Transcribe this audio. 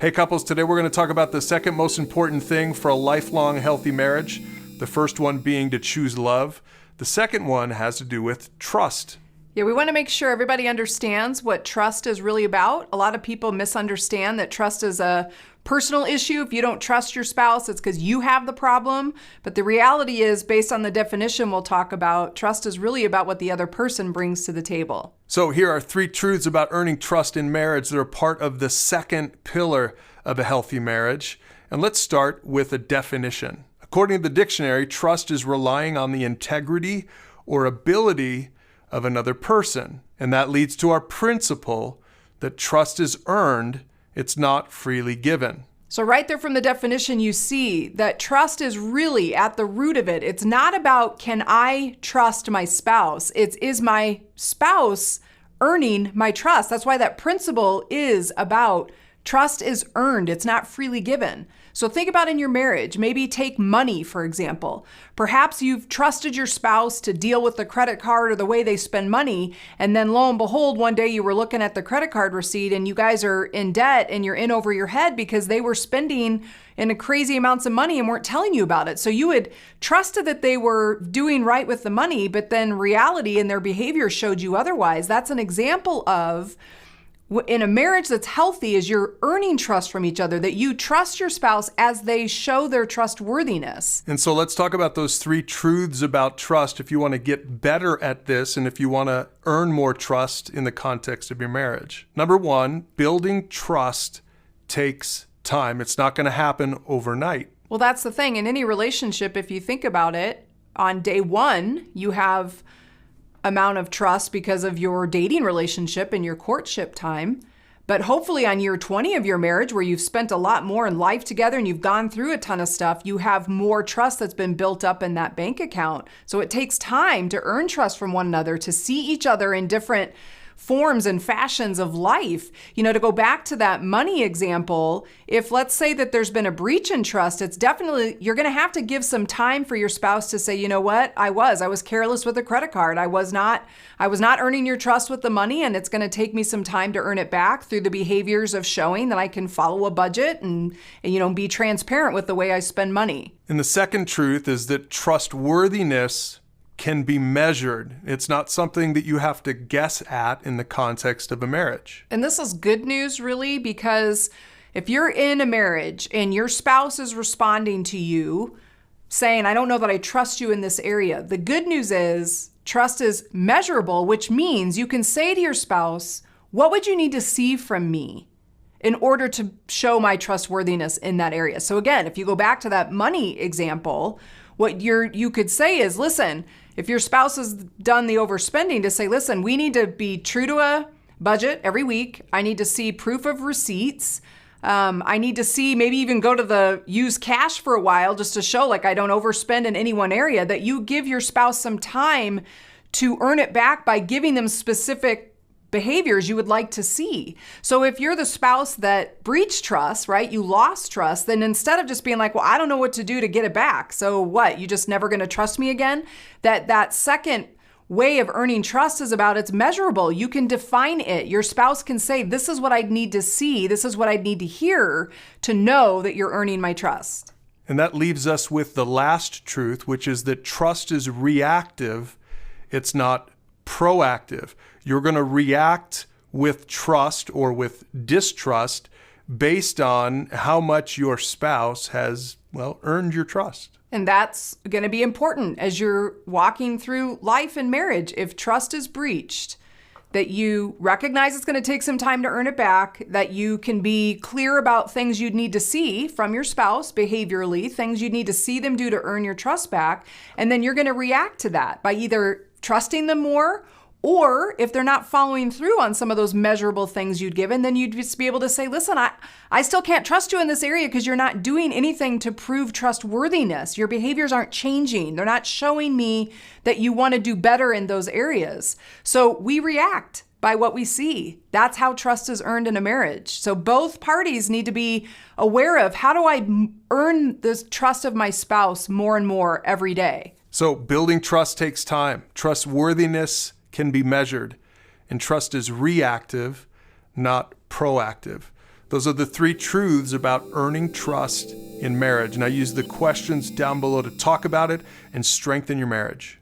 Hey couples, today we're going to talk about the second most important thing for a lifelong healthy marriage. The first one being to choose love. The second one has to do with trust. Yeah, we want to make sure everybody understands what trust is really about. A lot of people misunderstand that trust is a personal issue. If you don't trust your spouse, it's because you have the problem. But the reality is, based on the definition we'll talk about, trust is really about what the other person brings to the table. So here are 3 truths about earning trust in marriage that are part of the second pillar of a healthy marriage. And let's start with a definition. According to the dictionary, trust is relying on the integrity or ability of another person. And that leads to our principle that trust is earned, it's not freely given. So right there from the definition, you see that trust is really at the root of it. It's not about, can I trust my spouse? It's, is my spouse earning my trust? That's why that principle is about trust is earned. It's not freely given. So think about in your marriage, maybe take money, for example. Perhaps you've trusted your spouse to deal with the credit card or the way they spend money. And then lo and behold, one day you were looking at the credit card receipt and you guys are in debt and you're in over your head because they were spending in a crazy amounts of money and weren't telling you about it. So you had trusted that they were doing right with the money, but then reality and their behavior showed you otherwise. That's an example of, in a marriage that's healthy, is you're earning trust from each other, that you trust your spouse as they show their trustworthiness. And so let's talk about those 3 truths about trust if you want to get better at this and if you want to earn more trust in the context of your marriage. Number 1, building trust takes time. It's not going to happen overnight. Well, that's the thing. In any relationship, if you think about it, on day 1, you have amount of trust because of your dating relationship and your courtship time. But hopefully on year 20 of your marriage, where you've spent a lot more in life together and you've gone through a ton of stuff, you have more trust that's been built up in that bank account. So it takes time to earn trust from one another, to see each other in different forms and fashions of life. You know, to go back to that money example, if let's say that there's been a breach in trust, it's definitely, you're going to have to give some time for your spouse to say, you know what, I was careless with a credit card. I was not earning your trust with the money, and it's going to take me some time to earn it back through the behaviors of showing that I can follow a budget and be transparent with the way I spend money. And the second truth is that trustworthiness can be measured. It's not something that you have to guess at in the context of a marriage. And this is good news, really, because if you're in a marriage and your spouse is responding to you saying, I don't know that I trust you in this area, the good news is trust is measurable, which means you can say to your spouse, what would you need to see from me in order to show my trustworthiness in that area? So again, if you go back to that money example, what you could say is, listen, if your spouse has done the overspending, to say, listen, we need to be true to a budget every week. I need to see proof of receipts. I need to see, maybe even go to use cash for a while just to show like I don't overspend in any one area, that you give your spouse some time to earn it back by giving them specific behaviors you would like to see. So if you're the spouse that breached trust, right, you lost trust, then instead of just being like, well, I don't know what to do to get it back, so what, you just never going to trust me again? That second way of earning trust is about, it's measurable. You can define it. Your spouse can say, this is what I'd need to see, this is what I'd need to hear to know that you're earning my trust. And that leaves us with the last truth, which is that trust is reactive. It's not proactive. You're going to react with trust or with distrust based on how much your spouse has, earned your trust. And that's going to be important as you're walking through life and marriage. If trust is breached, that you recognize it's going to take some time to earn it back, that you can be clear about things you'd need to see from your spouse behaviorally, things you'd need to see them do to earn your trust back, and then you're going to react to that by either trusting them more, or if they're not following through on some of those measurable things you'd given, then you'd just be able to say, listen, I still can't trust you in this area because you're not doing anything to prove trustworthiness. Your behaviors aren't changing. They're not showing me that you want to do better in those areas. So we react by what we see. That's how trust is earned in a marriage. So both parties need to be aware of, how do I earn the trust of my spouse more and more every day? So building trust takes time. Trustworthiness can be measured, and trust is reactive, not proactive. Those are the 3 truths about earning trust in marriage. And I use the questions down below to talk about it and strengthen your marriage.